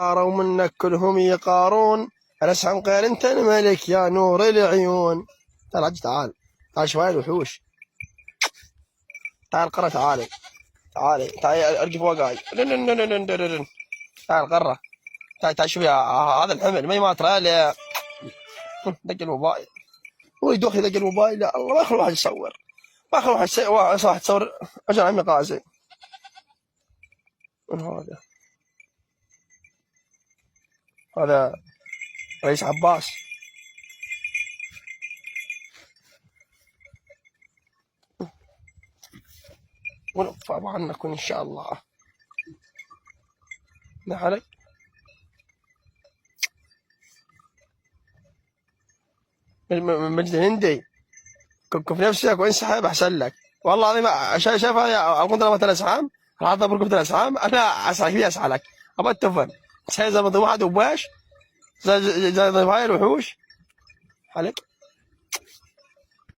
قاروا منك كلهم يقارون، الأسهم غير أنت الملك يا نور العيون. تعال تعال تعال شوي الوحوش، تعال قرة، تعال ارقي فوقاي. تعال قرة، تعال شوف هذا الحمل ما ترى لي. دق الموبايل ويدوخ دق الموبايل. لا الله ما يخلي واحد يصور، ما يخلي واحد يصور. عشان عمي قاسي. من هذا رئيس عباس. ونطفى عنكم إن شاء الله. نحلي مجد الهندي، كف نفسك وانسحب أحسن لك. والله العظيم شايف هذه القنطرة مثل أسحام، راح أضرب ركبة الأسحام. أنا أسعى فيها أسعى أبى التفن سيزر واحد وباش زي هاي الوحوش عليك.